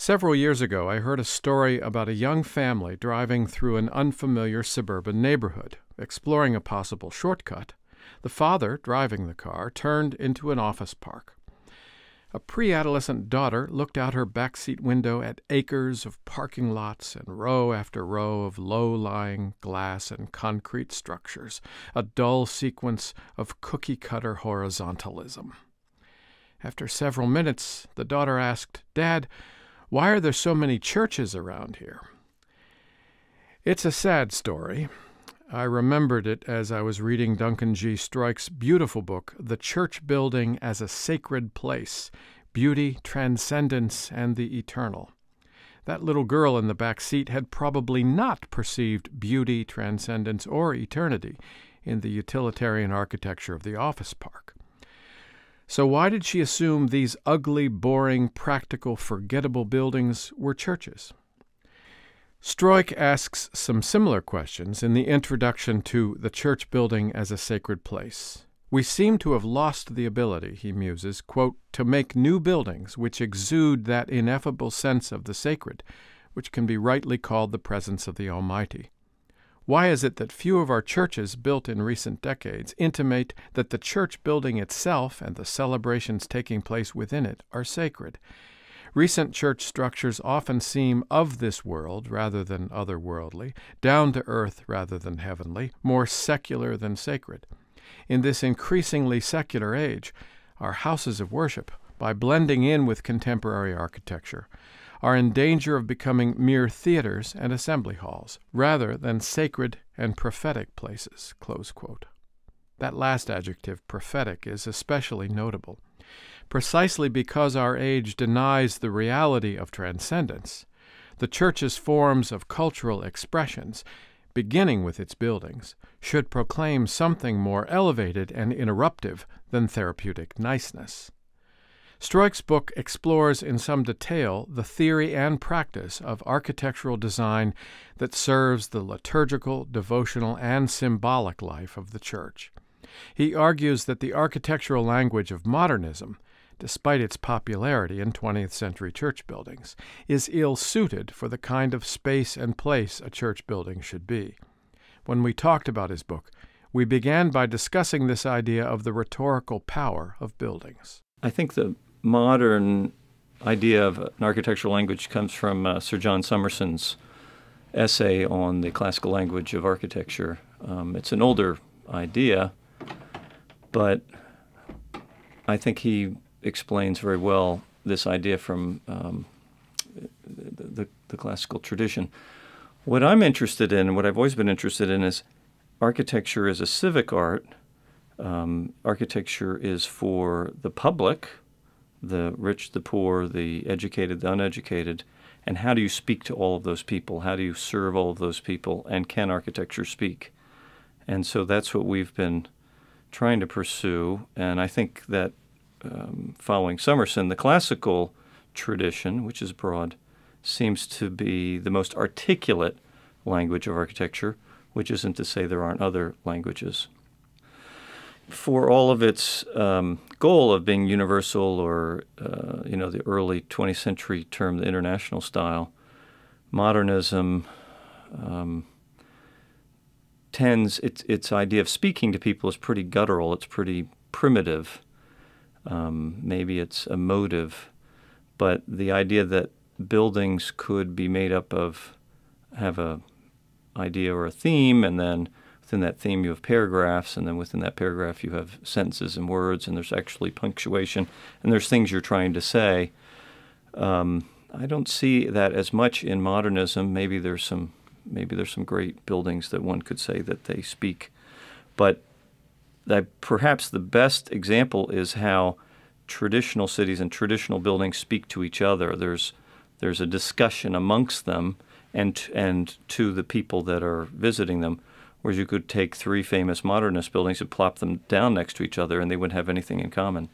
Several years ago, I heard a story about a young family driving through an unfamiliar suburban neighborhood, exploring a possible shortcut. The father, driving the car, turned into an office park. A pre-adolescent daughter looked out her backseat window at acres of parking lots and row after row of low-lying glass and concrete structures, a dull sequence of cookie-cutter horizontalism. After several minutes, the daughter asked, "Dad, why are there so many churches around here?" It's a sad story. I remembered it as I was reading Duncan G. Stroik's beautiful book, The Church Building as a Sacred Place, Beauty, Transcendence, and the Eternal. That little girl in the back seat had probably not perceived beauty, transcendence, or eternity in the utilitarian architecture of the office park. So why did she assume these ugly, boring, practical, forgettable buildings were churches? Stroik asks some similar questions in the introduction to The Church Building as a Sacred Place. We seem to have lost the ability, he muses, quote, to make new buildings which exude that ineffable sense of the sacred, which can be rightly called the presence of the Almighty. Why is it that few of our churches built in recent decades intimate that the church building itself and the celebrations taking place within it are sacred? Recent church structures often seem of this world rather than otherworldly, down to earth rather than heavenly, more secular than sacred. In this increasingly secular age, our houses of worship, by blending in with contemporary architecture, are in danger of becoming mere theaters and assembly halls, rather than sacred and prophetic places, close quote. That last adjective, prophetic, is especially notable. Precisely because our age denies the reality of transcendence, the Church's forms of cultural expressions, beginning with its buildings, should proclaim something more elevated and interruptive than therapeutic niceness. Stroik's book explores in some detail the theory and practice of architectural design that serves the liturgical, devotional, and symbolic life of the Church. He argues that the architectural language of modernism, despite its popularity in 20th century church buildings, is ill-suited for the kind of space and place a church building should be. When we talked about his book, we began by discussing this idea of the rhetorical power of buildings. I think the modern idea of an architectural language comes from Sir John Summerson's essay on the classical language of architecture. It's an older idea, but I think he explains very well this idea from the classical tradition. What I'm interested in, and what I've always been interested in, is architecture as a civic art. Architecture is for the public, the rich, the poor, the educated, the uneducated, and how do you speak to all of those people? How do you serve all of those people? And can architecture speak? And so that's what we've been trying to pursue, and I think that following Summerson, the classical tradition, which is broad, seems to be the most articulate language of architecture, which isn't to say there aren't other languages. For all of its goal of being universal, or the early 20th century term, the international style, modernism tends, its idea of speaking to people is pretty guttural. It's pretty primitive. Maybe it's emotive, but the idea that buildings could be made up of, have a idea or a theme, and then within that theme you have paragraphs, and then within that paragraph you have sentences and words, and there's actually punctuation, and there's things you're trying to say. I don't see that as much in modernism. Maybe there's some great buildings that one could say that they speak, but perhaps the best example is how traditional cities and traditional buildings speak to each other. There's a discussion amongst them and to the people that are visiting them, whereas you could take three famous modernist buildings and plop them down next to each other and they wouldn't have anything in common.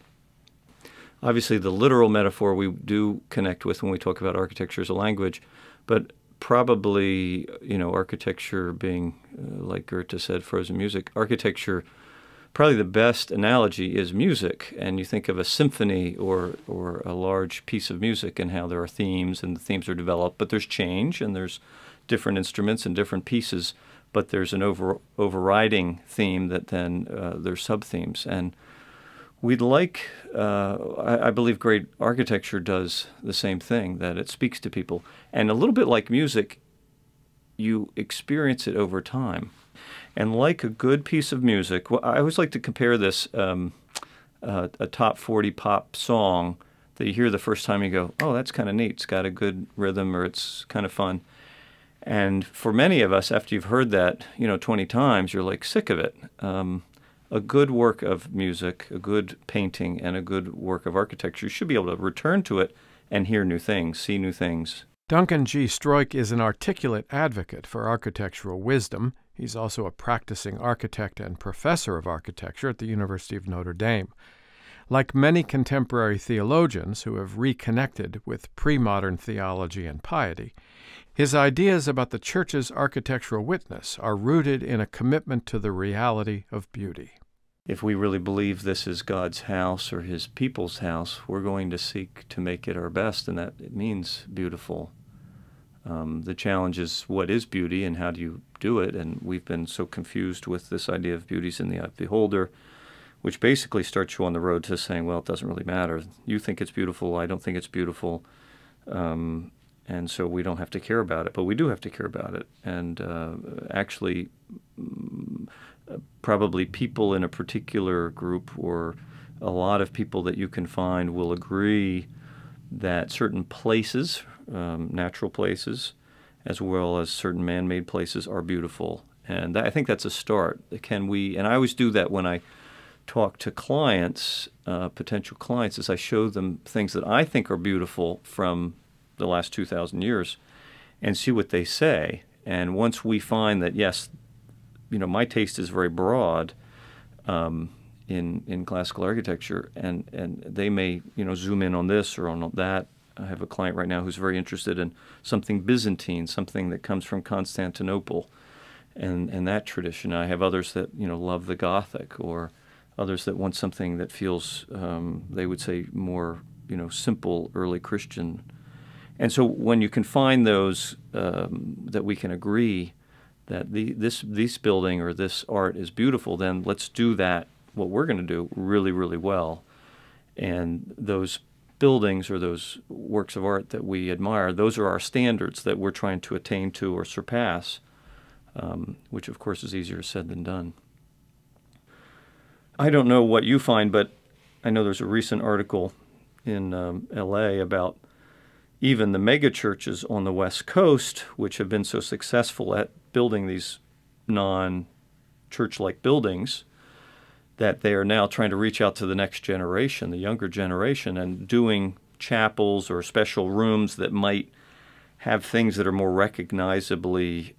Obviously, the literal metaphor we do connect with when we talk about architecture as a language, but probably, architecture being, like Goethe said, frozen music, architecture probably the best analogy is music, and you think of a symphony or a large piece of music and how there are themes, and the themes are developed, but there's change, and there's different instruments and different pieces, but there's an overriding theme that then there's sub-themes. And we'd like, I believe great architecture does the same thing, that it speaks to people. And a little bit like music, you experience it over time. And like a good piece of music, well, I always like to compare this, a top 40 pop song that you hear the first time, you go, oh, that's kind of neat. It's got a good rhythm, or it's kind of fun. And for many of us, after you've heard that, 20 times, you're like sick of it. A good work of music, a good painting, and a good work of architecture, you should be able to return to it and hear new things, see new things. Duncan G. Stroik is an articulate advocate for architectural wisdom. He's also a practicing architect and professor of architecture at the University of Notre Dame. Like many contemporary theologians who have reconnected with pre-modern theology and piety, his ideas about the Church's architectural witness are rooted in a commitment to the reality of beauty. If we really believe this is God's house or His people's house, we're going to seek to make it our best, and that it means beautiful. The challenge is, what is beauty and how do you do it? And we've been so confused with this idea of beauty's in the eye of the beholder, which basically starts you on the road to saying, well, it doesn't really matter. You think it's beautiful, I don't think it's beautiful, and so we don't have to care about it. But we do have to care about it. And actually, probably people in a particular group, or a lot of people that you can find, will agree that certain places, natural places, as well as certain man-made places, are beautiful. And I think that's a start. And I always do that when I talk to clients, potential clients, is I show them things that I think are beautiful from the last 2,000 years and see what they say. And once we find that, yes, my taste is very broad in classical architecture, and they may, zoom in on this or on that. I have a client right now who's very interested in something Byzantine, something that comes from Constantinople and that tradition. I have others that, love the Gothic, or others that want something that feels, they would say, more, simple early Christian. And so when you can find those that we can agree that this building or this art is beautiful, then let's do that, what we're going to do, really, really well. And those buildings or those works of art that we admire, those are our standards that we're trying to attain to or surpass, which of course is easier said than done. I don't know what you find, but I know there's a recent article in LA about even the mega churches on the West Coast, which have been so successful at building these non-church-like buildings, that they are now trying to reach out to the next generation, the younger generation, and doing chapels or special rooms that might have things that are more recognizably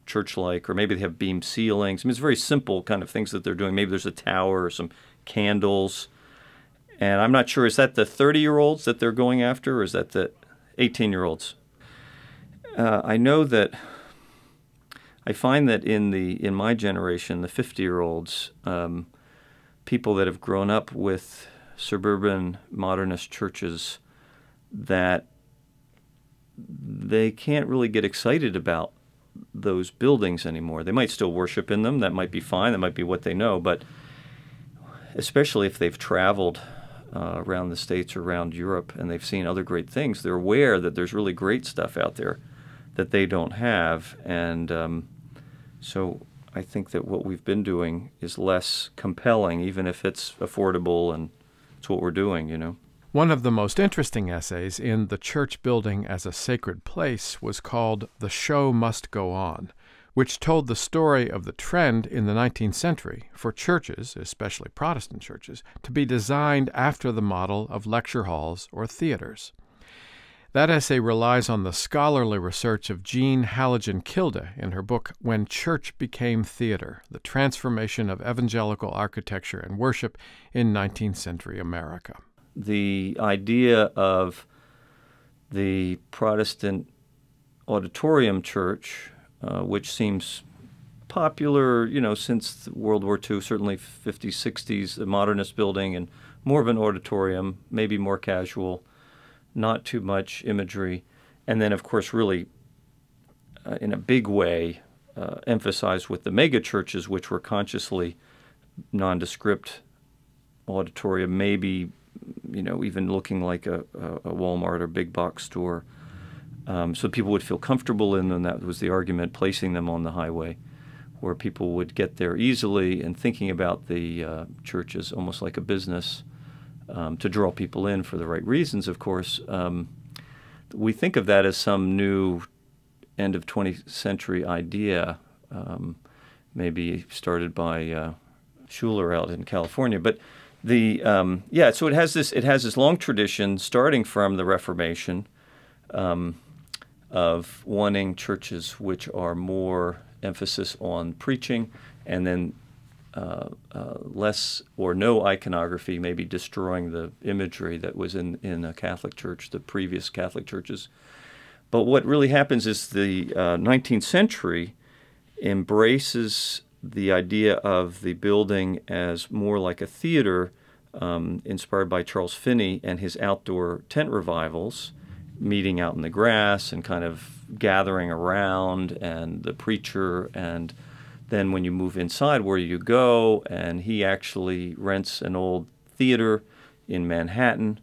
church-like, or maybe they have beam ceilings. I mean, it's very simple kind of things that they're doing. Maybe there's a tower or some candles. And I'm not sure, is that the 30-year-olds that they're going after, or is that the 18-year-olds? I know that I find that in my generation, the 50-year-olds, people that have grown up with suburban modernist churches, that they can't really get excited about those buildings anymore. They might still worship in them. That might be fine. That might be what they know. But especially if they've traveled around the States or around Europe and they've seen other great things, they're aware that there's really great stuff out there that they don't have. And so I think that what we've been doing is less compelling, even if it's affordable and it's what we're doing, One of the most interesting essays in The Church Building as a Sacred Place was called The Show Must Go On, which told the story of the trend in the 19th century for churches, especially Protestant churches, to be designed after the model of lecture halls or theaters. That essay relies on the scholarly research of Jean Halligan-Kilde in her book When Church Became Theater, The Transformation of Evangelical Architecture and Worship in 19th Century America. The idea of the Protestant auditorium church, which seems popular, since World War II, certainly 50s, 60s, the modernist building, and more of an auditorium, maybe more casual, not too much imagery. And then, of course, really, in a big way, emphasized with the mega churches, which were consciously nondescript auditorium, maybe, even looking like a Walmart or big box store. So people would feel comfortable in them. That was the argument, placing them on the highway, where people would get there easily, and thinking about the church as almost like a business to draw people in for the right reasons, of course. We think of that as some new end of 20th century idea, maybe started by Schuller out in California. But so it has this long tradition starting from the Reformation of wanting churches which are more emphasis on preaching, and then less or no iconography, maybe destroying the imagery that was in a Catholic church, the previous Catholic churches. But what really happens is the 19th century embraces the idea of the building as more like a theater, inspired by Charles Finney and his outdoor tent revivals, meeting out in the grass and kind of gathering around, and the preacher, and then when you move inside, where you go, and he actually rents an old theater in Manhattan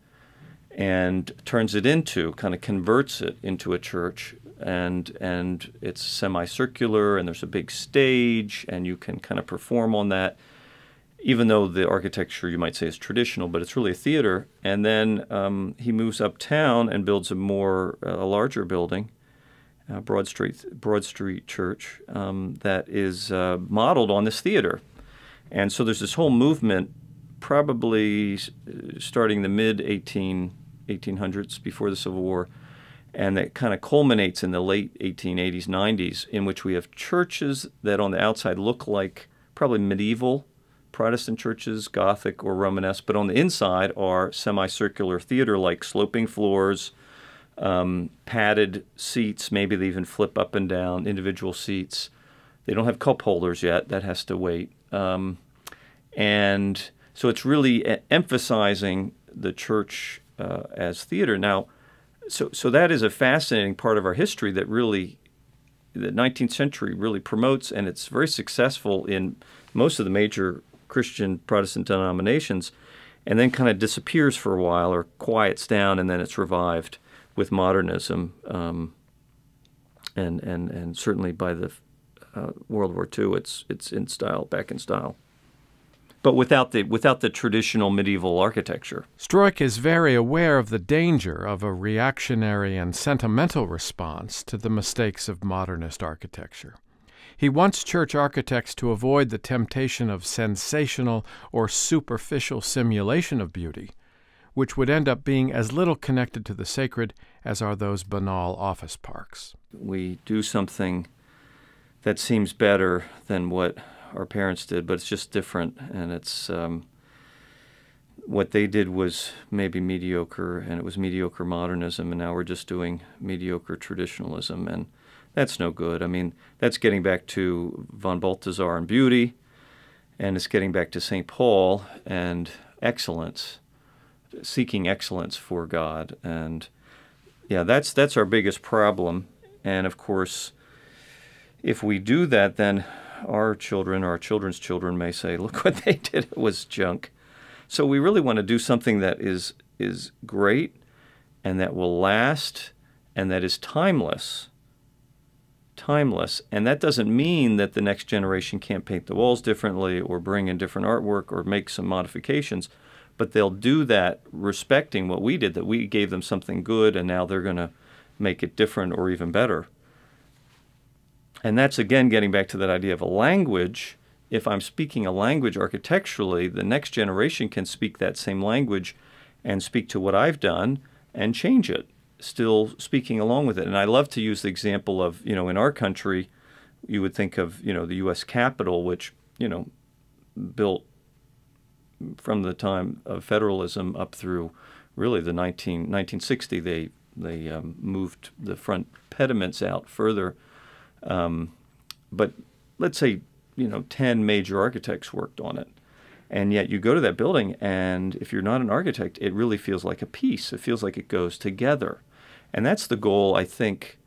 and turns it into, kind of converts it into a church, and it's semicircular, and there's a big stage, and you can kind of perform on that, even though the architecture, you might say, is traditional, but it's really a theater. And then he moves uptown and builds a larger building, Broad Street Church, that is modeled on this theater. And so there's this whole movement, probably starting the mid-1800s, before the Civil War, and that kind of culminates in the late 1880s, 90s, in which we have churches that on the outside look like probably medieval Protestant churches, Gothic or Romanesque, but on the inside are semicircular theater-like sloping floors, padded seats, maybe they even flip up and down, individual seats. They don't have cup holders yet. That has to wait. And so it's really emphasizing the church as theater. Now, so that is a fascinating part of our history that really the 19th century really promotes, and it's very successful in most of the major Christian Protestant denominations, and then kind of disappears for a while or quiets down, and then it's revived with modernism, and certainly by the World War II, it's in style, back in style, but without the traditional medieval architecture. Stroik is very aware of the danger of a reactionary and sentimental response to the mistakes of modernist architecture. He wants church architects to avoid the temptation of sensational or superficial simulation of beauty, which would end up being as little connected to the sacred as are those banal office parks. We do something that seems better than what our parents did, but it's just different, and it's what they did was maybe mediocre, and it was mediocre modernism, and now we're just doing mediocre traditionalism, and that's no good. I mean, that's getting back to von Balthasar and beauty, and it's getting back to St. Paul and excellence, seeking excellence for God. And yeah, that's our biggest problem. And of course, if we do that, then our children or our children's children may say, look what they did, it was junk. So we really want to do something that is great and that will last and that is timeless. And that doesn't mean that the next generation can't paint the walls differently or bring in different artwork or make some modifications, but they'll do that respecting what we did, that we gave them something good and now they're going to make it different or even better. And that's, again, getting back to that idea of a language. If I'm speaking a language architecturally, the next generation can speak that same language and speak to what I've done and change it, still speaking along with it. And I love to use the example of, in our country, you would think of, the U.S. Capitol, which, built from the time of federalism up through really the 1960. They moved the front pediments out further. But let's say, 10 major architects worked on it. And yet you go to that building, and if you're not an architect, it really feels like a piece. It feels like it goes together. And that's the goal, I think,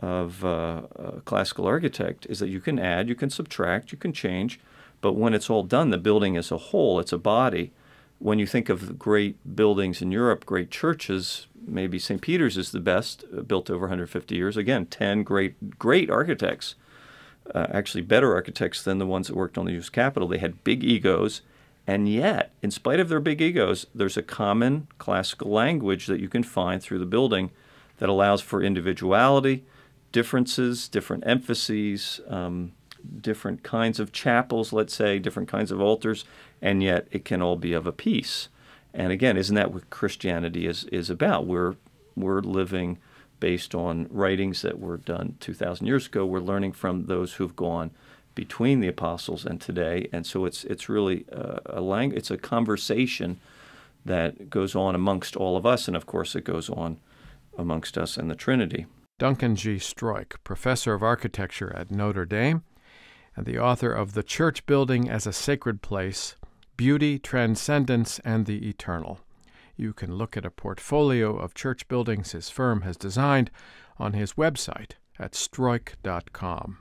of a classical architect, is that you can add, you can subtract, you can change, but when it's all done, the building is a whole, it's a body. When you think of great buildings in Europe, great churches, maybe St. Peter's is the best, built over 150 years. Again, 10 great architects. Actually better architects than the ones that worked on the U.S. Capitol. They had big egos, and yet, in spite of their big egos, there's a common classical language that you can find through the building that allows for individuality, differences, different emphases, different kinds of chapels, let's say, different kinds of altars, and yet it can all be of a piece. And again, isn't that what Christianity is about? We're living based on writings that were done 2,000 years ago. We're learning from those who've gone between the apostles and today, and so it's really it's a conversation that goes on amongst all of us, and of course it goes on amongst us and the Trinity. Duncan G. Stroik, professor of architecture at Notre Dame, and the author of The Church Building as a Sacred Place, Beauty, Transcendence, and the Eternal. You can look at a portfolio of church buildings his firm has designed on his website at stroik.com.